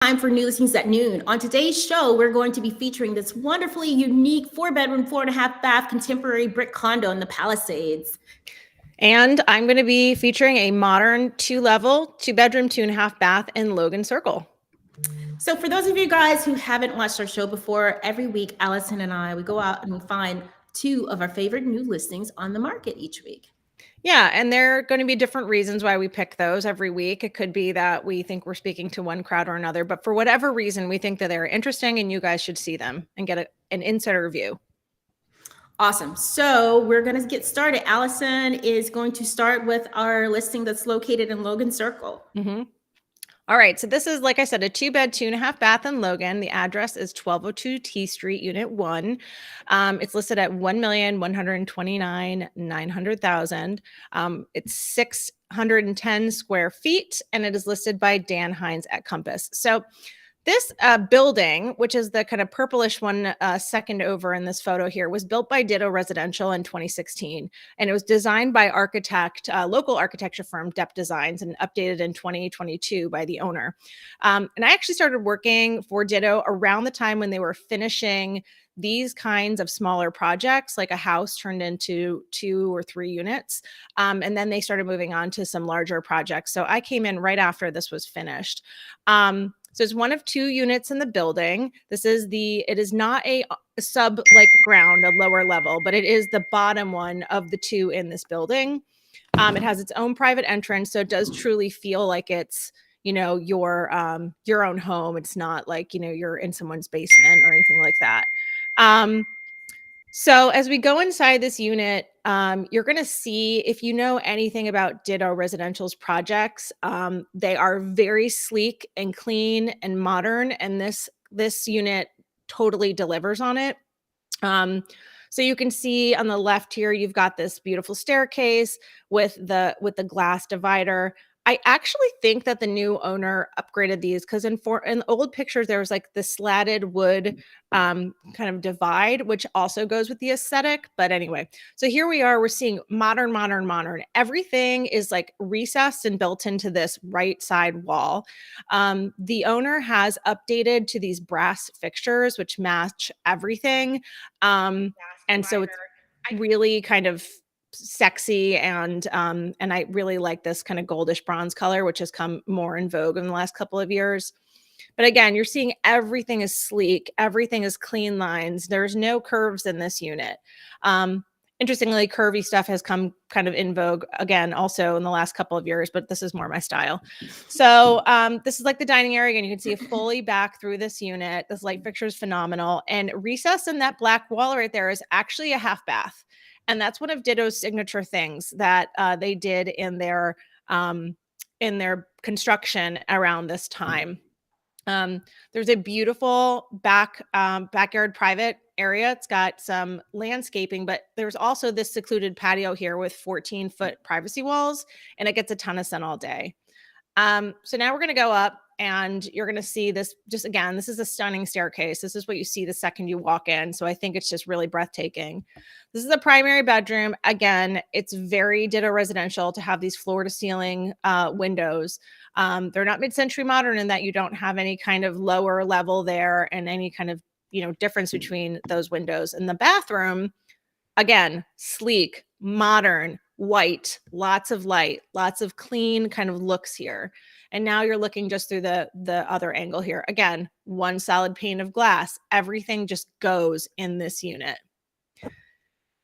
time for new listings at noon. On today's show, we're going to be featuring this wonderfully unique 4-bedroom, 4.5-bath contemporary brick condo in the Palisades. And I'm going to be featuring a modern 2-level, 2-bedroom, 2.5-bath in Logan Circle. So for those of you guys who haven't watched our show before, every week, Allison and I, we go out and we find 2 of our favorite new listings on the market each week. Yeah, and there are going to be different reasons why we pick those every week. It could be that we think we're speaking to one crowd or another, but for whatever reason, we think that they're interesting and you guys should see them and get an insider view. Awesome. So we're going to get started. Allison is going to start with our listing that's located in Logan Circle. Mm-hmm. All right. So this is, like I said, a 2-bed, 2.5-bath in Logan. The address is 1202 T Street, Unit 1. It's listed at $1,129,900. It's 610 square feet, and it is listed by Dan Hines at Compass. So this building, which is the kind of purplish one second over in this photo here, was built by Ditto Residential in 2016. And it was designed by local architecture firm Depp Designs, and updated in 2022 by the owner. And I actually started working for Ditto around the time when they were finishing these kinds of smaller projects, like a house turned into 2 or 3 units. And then they started moving on to some larger projects. So I came in right after this was finished. So it's one of 2 units in the building. It is not a sub like ground, a lower level, but it is the bottom one of the 2 in this building. It has its own private entrance. So it does truly feel like it's, your own home. It's not like, you're in someone's basement or anything like that. So as we go inside this unit, you're going to see, if you know anything about Ditto Residential's projects, they are very sleek and clean and modern, and this unit totally delivers on it. So you can see on the left here, you've got this beautiful staircase with the glass divider. I actually think that the new owner upgraded these, because in old pictures, there was like the slatted wood kind of divide, which also goes with the aesthetic. But anyway, so here we are, we're seeing modern. Everything is like recessed and built into this right side wall. The owner has updated to these brass fixtures, which match everything. And so it's really kind of sexy, and I really like this kind of goldish bronze color, which has come more in vogue in the last couple of years. But again, you're seeing everything is sleek, everything is clean lines. There's no curves in this unit. Interestingly, curvy stuff has come kind of in vogue again also in the last couple of years, but this is more my style. So this is like the dining area, and you can see it fully back through this unit. This light fixture is phenomenal, and recessed in that black wall right there is actually a half bath. And that's one of Ditto's signature things that they did in their construction around this time. There's a beautiful backyard private area. It's got some landscaping, but there's also this secluded patio here with 14-foot privacy walls, and it gets a ton of sun all day. So now we're going to go up, and you're going to see this. Just again, this is a stunning staircase. This is what you see the second you walk in. So I think it's just really breathtaking. This is the primary bedroom. Again, it's very Ditto Residential to have these floor to ceiling windows. They're not mid-century modern in that you don't have any kind of lower level there and any kind of, difference between those windows. And the bathroom, again, sleek, modern, white, lots of light, lots of clean kind of looks here. And now you're looking just through the other angle here. Again, one solid pane of glass. Everything just goes in this unit.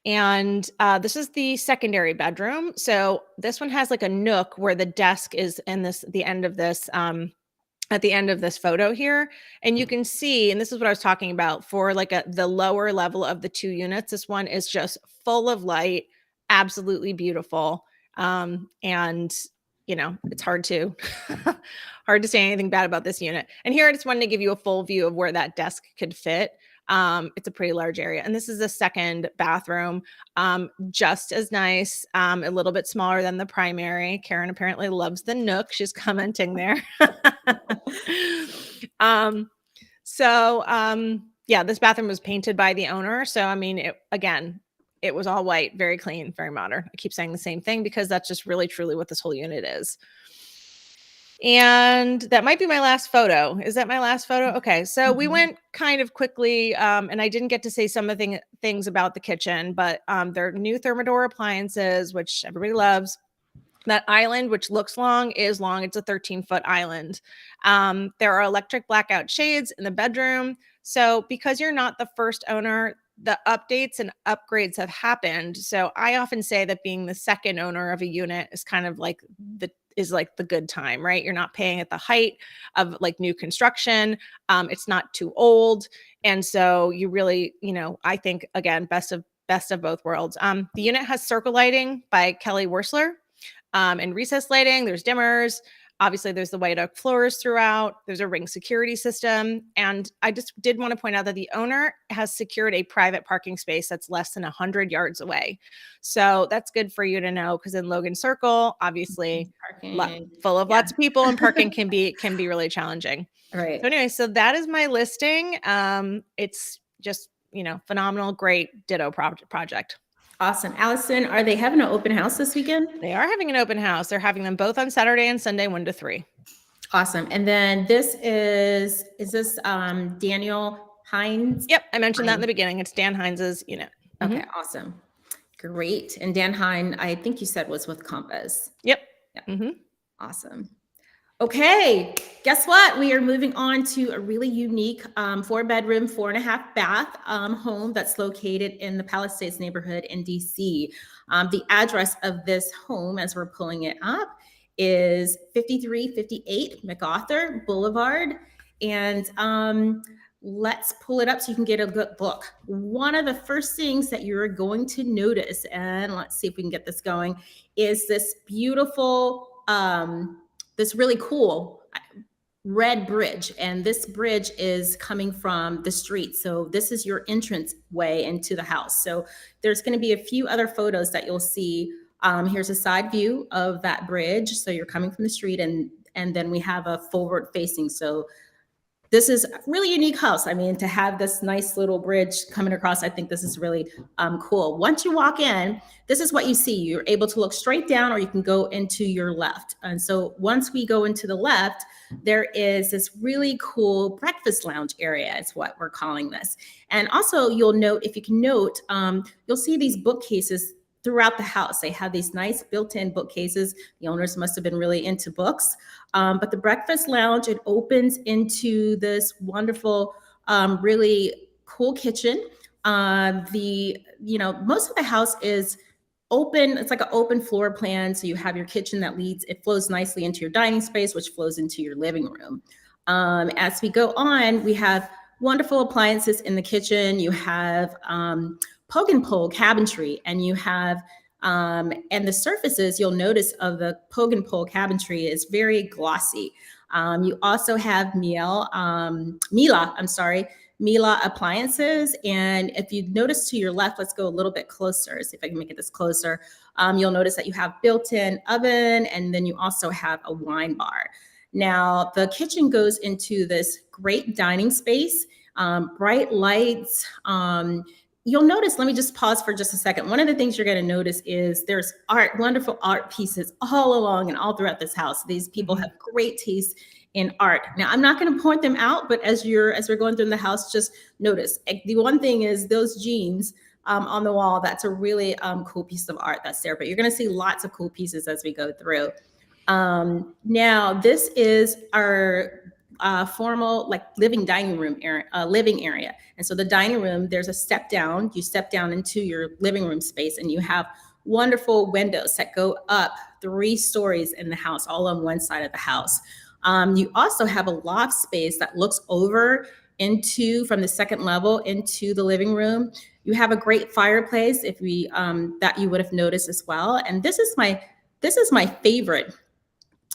And this is the secondary bedroom. So this one has like a nook where the desk is in the end of this at the end of this photo here. And you can see, and this is what I was talking about for like the lower level of the 2 units. This one is just full of light, absolutely beautiful. And it's hard to say anything bad about this unit. And here I just wanted to give you a full view of where that desk could fit. It's a pretty large area. And this is the second bathroom, just as nice, a little bit smaller than the primary. Karen apparently loves the nook. She's commenting there. Yeah, this bathroom was painted by the owner. So, I mean, it was all white, very clean, very modern. I keep saying the same thing because that's just really, truly what this whole unit is. And that might be my last photo. Is that my last photo? Okay. So we Mhm. went kind of quickly, and I didn't get to say some of the things about the kitchen, but their new Thermador appliances, which everybody loves. That island, which looks long, is long. It's a 13-foot island. There are electric blackout shades in the bedroom. So because you're not the first owner, the updates and upgrades have happened. So I often say that being the second owner of a unit is kind of like the good time, right? You're not paying at the height of like new construction. It's not too old. And so you really, I think again, best of both worlds. The unit has circle lighting by Kelly Wersler. And recessed lighting, there's dimmers. Obviously, there's the white oak floors throughout. There's a ring security system. And I just did want to point out that the owner has secured a private parking space that's less than 100 yards away. So that's good for you to know, because in Logan Circle, obviously, Parking. full of Yeah. lots of people, and parking can be really challenging. Right. So anyway, so that is my listing. It's just, phenomenal, great ditto project. Awesome. Allison, are they having an open house this weekend? They are having an open house. They're having them both on Saturday and Sunday, 1 to 3. Awesome. And then this is this Daniel Hines? Yep, I mentioned that in the beginning. It's Dan Hines's unit. Okay, awesome. Great. And Dan Hine, I think you said was with Compass. Yep. Yeah. Awesome. Okay, guess what? We are moving on to a really unique 4-bedroom, 4.5-bath home that's located in the Palisades neighborhood in DC. The address of this home, as we're pulling it up, is 5358 MacArthur Boulevard. And let's pull it up so you can get a good look. One of the first things that you're going to notice, and let's see if we can get this going, is this beautiful, this really cool red bridge. And this bridge is coming from the street. So this is your entrance way into the house. So there's going to be a few other photos that you'll see. Here's a side view of that bridge. So you're coming from the street, and then we have a forward facing. So this is a really unique house. I mean, to have this nice little bridge coming across, I think this is really cool. Once you walk in, this is what you see. You're able to look straight down, or you can go into your left. And so once we go into the left, there is this really cool breakfast lounge area, is what we're calling this. And also you'll note, if you can note, you'll see these bookcases throughout the house. They have these nice built-in bookcases. The owners must have been really into books. But the breakfast lounge, it opens into this wonderful, really cool kitchen. Most of the house is open. It's like an open floor plan. So you have your kitchen that leads, it flows nicely into your dining space, which flows into your living room. As we go on, we have wonderful appliances in the kitchen. You have poke and pole cabinetry, and you have and the surfaces, you'll notice, of the poke and pole cabinetry is very glossy. You also have Mila appliances. And if you notice to your left, let's go a little bit closer, see if I can make it this closer. You'll notice that you have built-in oven, and then you also have a wine bar. Now, the kitchen goes into this great dining space, bright lights. You'll notice, let me just pause for just a second. One of the things you're going to notice is there's wonderful art pieces all along and all throughout this house. These people have great taste in art. Now, I'm not going to point them out, but as we're going through the house, just notice. The one thing is those jeans on the wall. That's a really cool piece of art that's there. But you're going to see lots of cool pieces as we go through. Now, this is our formal living area. And so the dining room, there's a step down. You step down into your living room space, and you have wonderful windows that go up 3 stories in the house, all on one side of the house. You also have a loft space that looks over from the second level into the living room. You have a great fireplace, that you would have noticed as well. And this is my favorite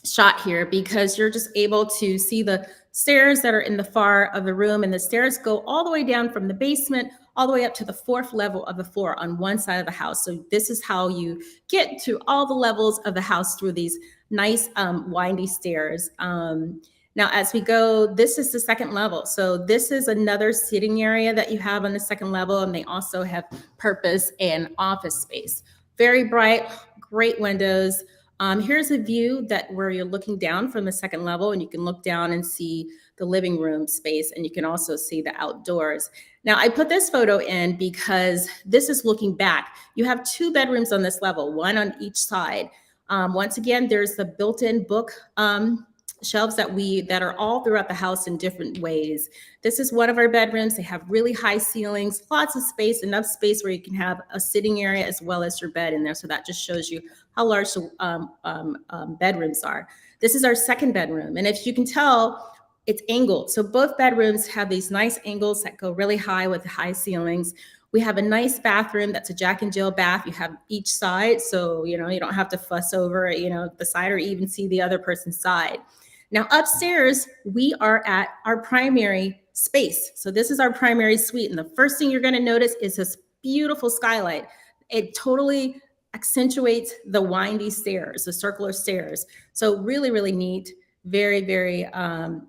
shot here, because you're just able to see the stairs that are in the far of the room, and the stairs go all the way down from the basement all the way up to the 4th level of the floor on one side of the house. So this is how you get to all the levels of the house, through these nice windy stairs. Now, as we go, this is the second level. So this is another sitting area that you have on the second level, and they also have purpose and office space. Very bright, great windows. Here's a view that where you're looking down from the second level, and you can look down and see the living room space, and you can also see the outdoors. Now, I put this photo in because this is looking back. You have 2 bedrooms on this level, one on each side. Once again, there's the built-in book shelves that are all throughout the house in different ways. This is one of our bedrooms. They have really high ceilings, lots of space, enough space where you can have a sitting area as well as your bed in there. So that just shows you how large the bedrooms are. This is our second bedroom. And if you can tell, it's angled. So both bedrooms have these nice angles that go really high with high ceilings. We have a nice bathroom that's a Jack and Jill bath. You have each side, so you don't have to fuss over the side or even see the other person's side. Now upstairs, we are at our primary space. So this is our primary suite. And the first thing you're gonna notice is this beautiful skylight. It totally accentuates the windy stairs, the circular stairs. So really, really neat. Very, very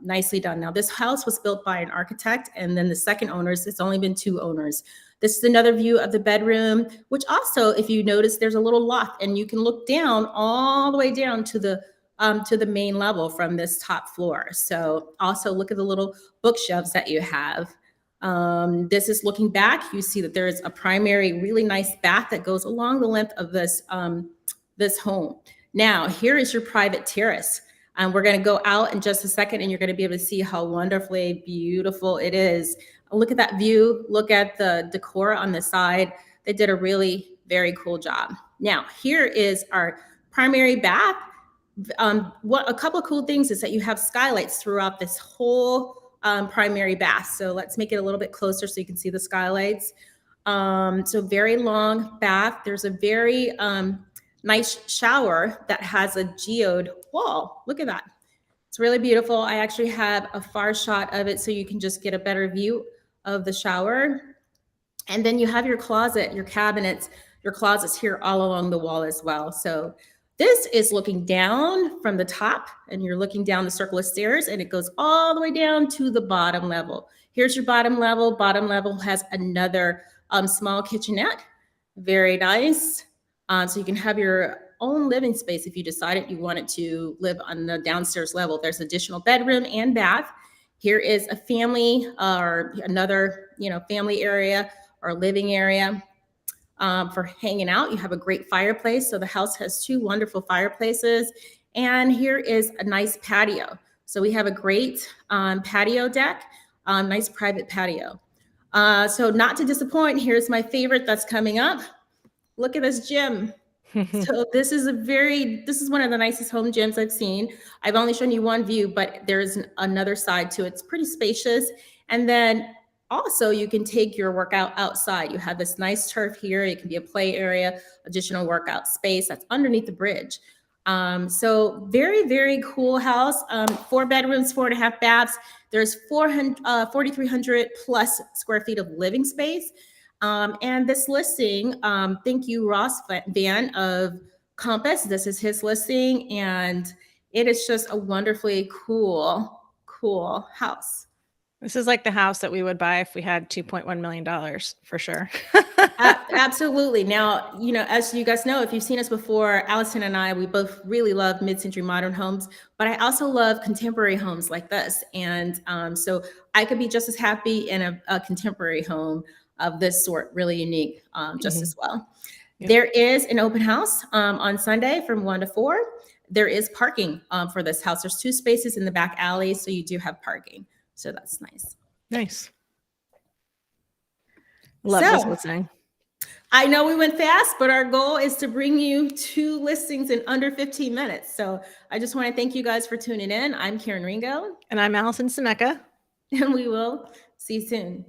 nicely done. Now this house was built by an architect, and then the second owners, it's only been 2 owners. This is another view of the bedroom, which also, if you notice, there's a little loft, and you can look down all the way down to the main level from this top floor. So also look at the little bookshelves that you have. This is looking back. You see that there is a primary, really nice bath that goes along the length of this home. Now, here is your private terrace. We're going to go out in just a second, and you're going to be able to see how wonderfully beautiful it is. Look at that view. Look at the decor on the side. They did a really very cool job. Now, here is our primary bath. What a couple of cool things is that you have skylights throughout this whole primary bath. So let's make it a little bit closer so you can see the skylights. So very long bath. There's a very nice shower that has a geode wall. Look at that. It's really beautiful. I actually have a far shot of it so you can just get a better view of the shower. And then you have your closet, your cabinets, your closets here all along the wall as well. So this is looking down from the top, and you're looking down the circular stairs, and it goes all the way down to the bottom level. Here's your bottom level. Bottom level has another small kitchenette. Very nice. So you can have your own living space if you decided you wanted to live on the downstairs level. There's additional bedroom and bath. Here is a family or another, family area or living area for hanging out. You have a great fireplace. So the house has 2 wonderful fireplaces. And here is a nice patio. So we have a great patio deck, nice private patio. So not to disappoint, here's my favorite that's coming up. Look at this gym. So this is one of the nicest home gyms I've seen. I've only shown you one view, but there's another side to it. It's pretty spacious. And then also you can take your workout outside. You have this nice turf here. It can be a play area, additional workout space that's underneath the bridge. So very, very cool house. 4 bedrooms, 4.5 baths. There's 4,300 plus square feet of living space. And this listing, thank you, Ross Van of Compass. This is his listing, and it is just a wonderfully cool house. This is like the house that we would buy if we had $2.1 million for sure. Absolutely. Now, as you guys know, if you've seen us before, Allison and I, we both really love mid-century modern homes, but I also love contemporary homes like this. And so I could be just as happy in a contemporary home of this sort, really unique, just as well. Yep. There is an open house on Sunday from 1 to 4. There is parking for this house. There's 2 spaces in the back alley, so you do have parking. So that's nice. Nice. Love this listing. I know we went fast, but our goal is to bring you 2 listings in under 15 minutes. So I just want to thank you guys for tuning in. I'm Karen Ringo. And I'm Allison Seneca. And we will see you soon.